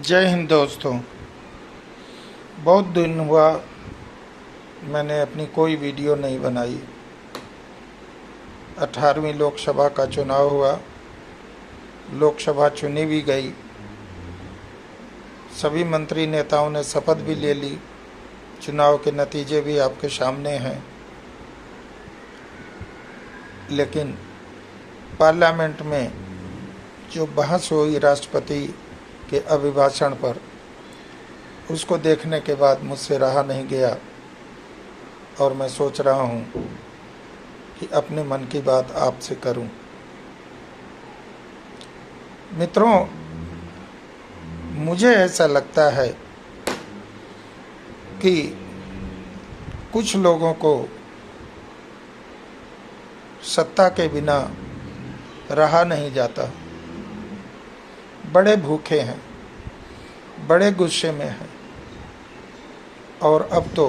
जय हिंद दोस्तों। बहुत दिन हुआ मैंने अपनी कोई वीडियो नहीं बनाई। 18वीं लोकसभा का चुनाव हुआ, लोकसभा चुनी भी गई, सभी मंत्री नेताओं ने शपथ भी ले ली, चुनाव के नतीजे भी आपके सामने हैं। लेकिन पार्लियामेंट में जो बहस हुई राष्ट्रपति के अभिभाषण पर, उसको देखने के बाद मुझसे रहा नहीं गया और मैं सोच रहा हूँ कि अपने मन की बात आपसे करूं। मित्रों, मुझे ऐसा लगता है कि कुछ लोगों को सत्ता के बिना रहा नहीं जाता। बड़े भूखे हैं, बड़े गुस्से में हैं और अब तो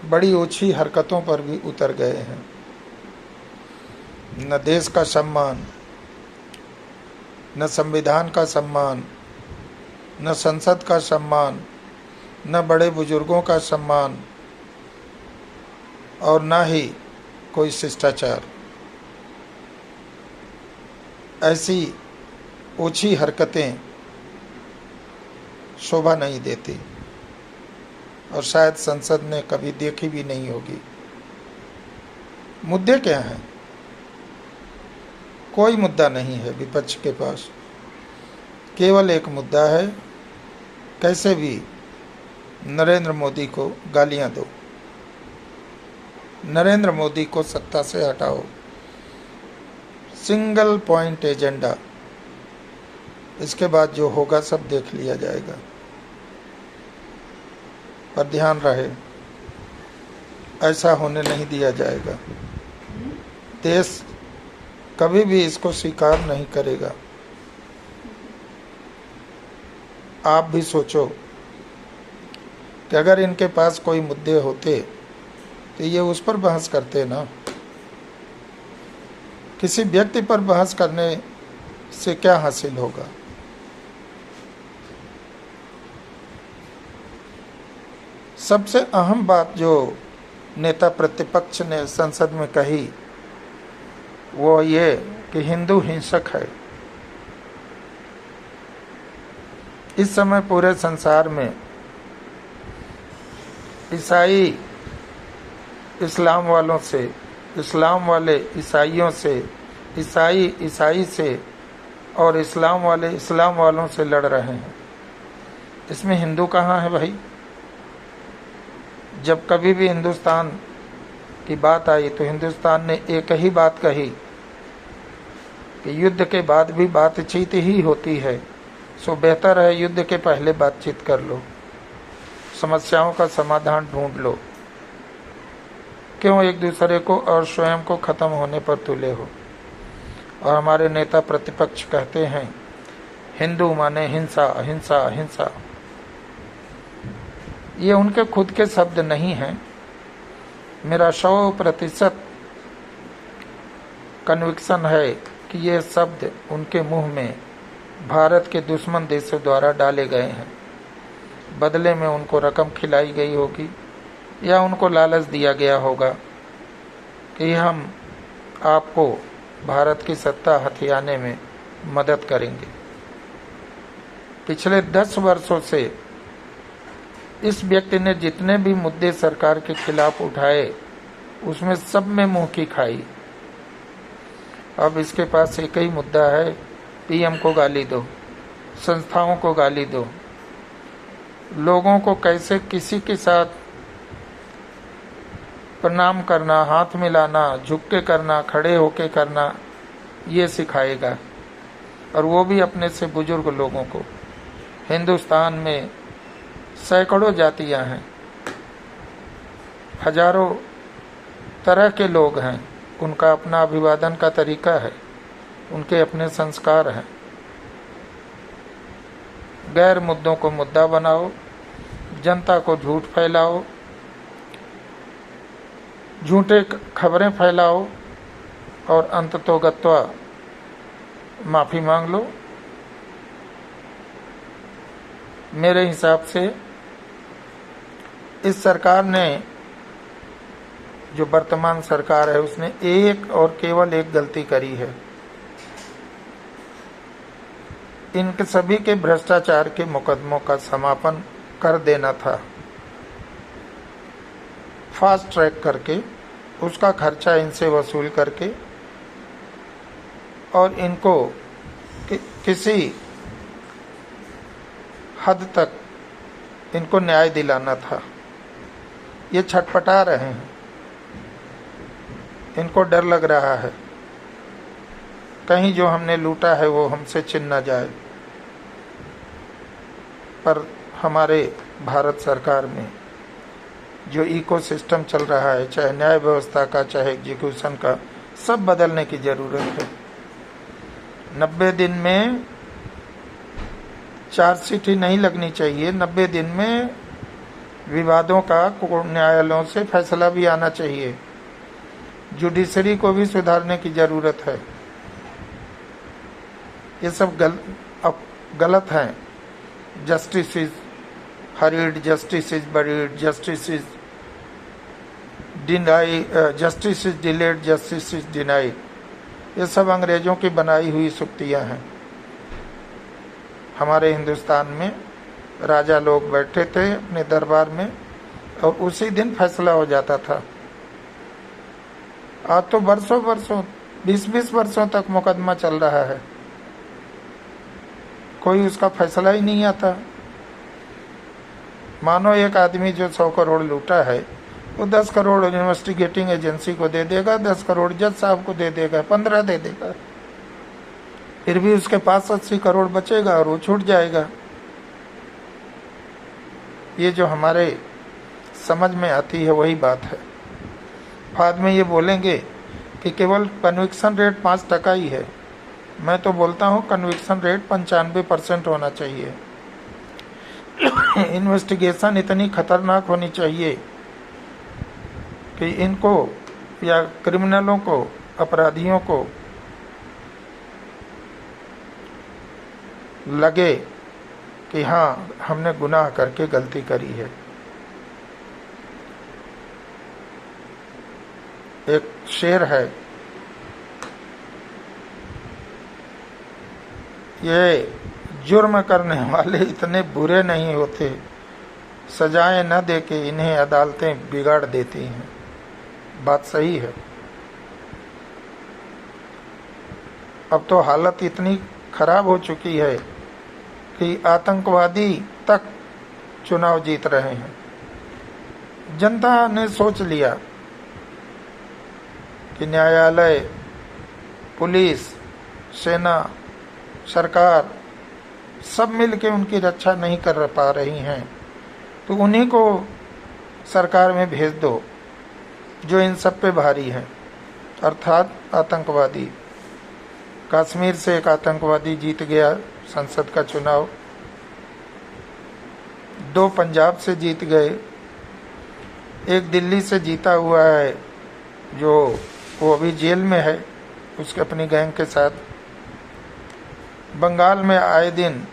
बड़ी ओछी हरकतों पर भी उतर गए हैं। न देश का सम्मान, न संविधान का सम्मान, न संसद का सम्मान, न बड़े बुजुर्गों का सम्मान और न ही कोई शिष्टाचार। ऐसी ओछी हरकतें शोभा नहीं देती और शायद संसद ने कभी देखी भी नहीं होगी। मुद्दे क्या हैं? कोई मुद्दा नहीं है विपक्ष के पास। केवल एक मुद्दा है, कैसे भी नरेंद्र मोदी को गालियां दो, नरेंद्र मोदी को सत्ता से हटाओ। Single point agenda. इसके बाद जो होगा सब देख लिया जाएगा। पर ध्यान रहे, ऐसा होने नहीं दिया जाएगा। देश कभी भी इसको स्वीकार नहीं करेगा। आप भी सोचो कि अगर इनके पास कोई मुद्दे होते तो ये उस पर बहस करते ना। किसी व्यक्ति पर बहस करने से क्या हासिल होगा? सबसे अहम बात जो नेता प्रतिपक्ष ने संसद में कही वो ये कि हिंदू हिंसक है। इस समय पूरे संसार में ईसाई इस्लाम वालों से, इस्लाम वाले ईसाइयों से, ईसाई से और इस्लाम वाले इस्लाम वालों से लड़ रहे हैं। इसमें हिंदू कहाँ है भाई? जब कभी भी हिंदुस्तान की बात आई तो हिंदुस्तान ने एक ही बात कही कि युद्ध के बाद भी बातचीत ही होती है, सो बेहतर है युद्ध के पहले बातचीत कर लो, समस्याओं का समाधान ढूंढ लो। क्यों एक दूसरे को और स्वयं को खत्म होने पर तुले हो? और हमारे नेता प्रतिपक्ष कहते हैं हिंदू माने हिंसा, हिंसा, हिंसा। ये उनके खुद के शब्द नहीं हैं। मेरा 100% कन्विक्शन है कि ये शब्द उनके मुंह में भारत के दुश्मन देशों द्वारा डाले गए हैं। बदले में उनको रकम खिलाई गई होगी या उनको लालच दिया गया होगा कि हम आपको भारत की सत्ता हथियाने में मदद करेंगे। पिछले 10 वर्षों से इस व्यक्ति ने जितने भी मुद्दे सरकार के खिलाफ उठाए उसमें सब में मुंह की खाई। अब इसके पास एक ही मुद्दा है, पीएम को गाली दो, संस्थाओं को गाली दो। लोगों को कैसे किसी के साथ प्रणाम करना, हाथ मिलाना, झुक के करना, खड़े होके करना, ये सिखाएगा। और वो भी अपने से बुजुर्ग लोगों को। हिंदुस्तान में सैकड़ों जातियां हैं, हजारों तरह के लोग हैं, उनका अपना अभिवादन का तरीका है, उनके अपने संस्कार हैं। गैर मुद्दों को मुद्दा बनाओ, जनता को झूठ फैलाओ, झूठे खबरें फैलाओ और अंततोगत्वा माफ़ी मांग लो। मेरे हिसाब से इस सरकार ने, जो वर्तमान सरकार है, उसने एक और केवल एक गलती करी है। इनके सभी के भ्रष्टाचार के मुकदमों का समापन कर देना था, फास्ट ट्रैक करके, उसका खर्चा इनसे वसूल करके, और इनको किसी हद तक इनको न्याय दिलाना था। ये छटपटा रहे हैं, इनको डर लग रहा है कहीं जो हमने लूटा है वो हमसे छिन न जाए। पर हमारे भारत सरकार में जो इकोसिस्टम चल रहा है, चाहे न्याय व्यवस्था का, चाहे एग्जीक्यूशन का, सब बदलने की जरूरत है। 90 दिन में चार्जशीट ही नहीं लगनी चाहिए, 90 दिन में विवादों का न्यायालयों से फैसला भी आना चाहिए। जुडिशरी को भी सुधारने की जरूरत है। ये सब गलत है। Justice is hurried, justice is buried, justice is deny, justice is delayed, justice is denied, ये सब अंग्रेजों की बनाई हुई सुक्तियां हैं। हमारे हिंदुस्तान में राजा लोग बैठे थे अपने दरबार में और उसी दिन फैसला हो जाता था। आज तो वर्षों 20-20 वर्षों तक मुकदमा चल रहा है, कोई उसका फैसला ही नहीं आता। मानो एक आदमी जो 100 करोड़ लूटा है वो 10 करोड़ इन्वेस्टिगेटिंग एजेंसी को दे देगा, 10 करोड़ जज साहब को दे देगा, 15 दे देगा, फिर भी उसके पास 80 करोड़ बचेगा और वो छूट जाएगा। ये जो हमारे समझ में आती है वही बात है। बाद में ये बोलेंगे कि केवल कन्विक्शन रेट 5% ही है। मैं तो बोलता हूँ कन्विक्शन रेट 95% होना चाहिए। इन्वेस्टिगेशन इतनी खतरनाक होनी चाहिए कि इनको या क्रिमिनलों को, अपराधियों को लगे कि हाँ, हमने गुनाह करके गलती करी है। एक शेर है, ये जुर्म करने वाले इतने बुरे नहीं होते, सजाएं न दे के इन्हें अदालतें बिगाड़ देती हैं। बात सही है। अब तो हालत इतनी खराब हो चुकी है कि आतंकवादी तक चुनाव जीत रहे हैं। जनता ने सोच लिया कि न्यायालय, पुलिस, सेना, सरकार सब मिलके उनकी रक्षा नहीं कर पा रही हैं, तो उन्हीं को सरकार में भेज दो जो इन सब पे भारी हैं, अर्थात आतंकवादी। कश्मीर से एक आतंकवादी जीत गया संसद का चुनाव, 2 पंजाब से जीत गए, एक दिल्ली से जीता हुआ है जो वो अभी जेल में है उसके अपनी गैंग के साथ। बंगाल में आए दिन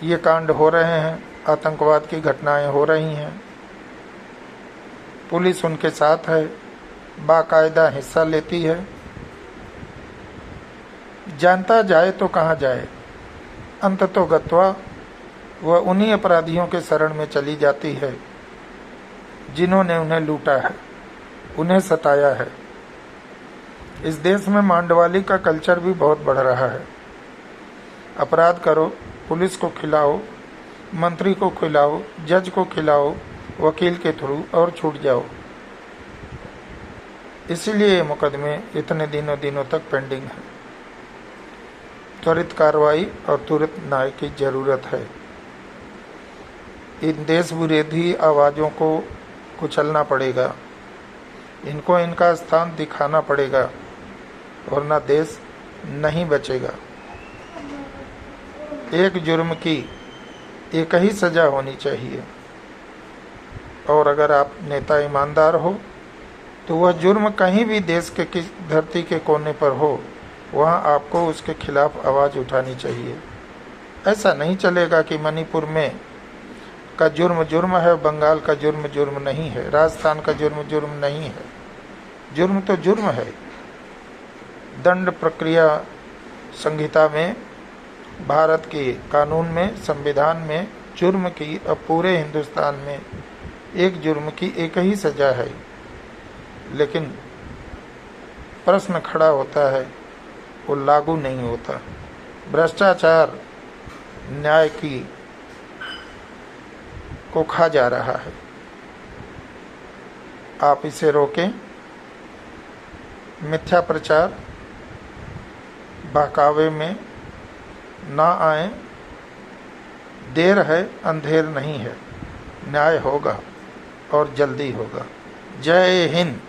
ये कांड हो रहे हैं, आतंकवाद की घटनाएं हो रही हैं। पुलिस उनके साथ है, बाकायदा हिस्सा लेती है। जानता जाए तो कहाँ जाए, अंततोगत्वा वह उन्हीं अपराधियों के शरण में चली जाती है जिन्होंने उन्हें लूटा है, उन्हें सताया है। इस देश में मांडवाली का कल्चर भी बहुत बढ़ रहा है। अपराध करो, पुलिस को खिलाओ, मंत्री को खिलाओ, जज को खिलाओ, वकील के थ्रू, और छूट जाओ। इसीलिए ये मुकदमे इतने दिनों तक पेंडिंग है। त्वरित कार्रवाई और तुरंत न्याय की जरूरत है। इन देश विरोधी आवाजों को कुचलना पड़ेगा, इनको इनका स्थान दिखाना पड़ेगा, वरना देश नहीं बचेगा। एक जुर्म की एक ही सजा होनी चाहिए, और अगर आप नेता ईमानदार हो तो वह जुर्म कहीं भी देश के किस धरती के कोने पर हो, वहाँ आपको उसके खिलाफ आवाज़ उठानी चाहिए। ऐसा नहीं चलेगा कि मणिपुर में का जुर्म जुर्म है, बंगाल का जुर्म जुर्म नहीं है, राजस्थान का जुर्म जुर्म नहीं है। जुर्म तो जुर्म है। दंड प्रक्रिया संहिता में, भारत के कानून में, संविधान में जुर्म की अब पूरे हिंदुस्तान में एक जुर्म की एक ही सजा है। लेकिन प्रश्न खड़ा होता है, वो लागू नहीं होता। भ्रष्टाचार न्याय की को खा जा रहा है। आप इसे रोकें। मिथ्या प्रचार बहकावे में ना आए। देर है अंधेर नहीं है। न्याय होगा और जल्दी होगा। जय हिंद।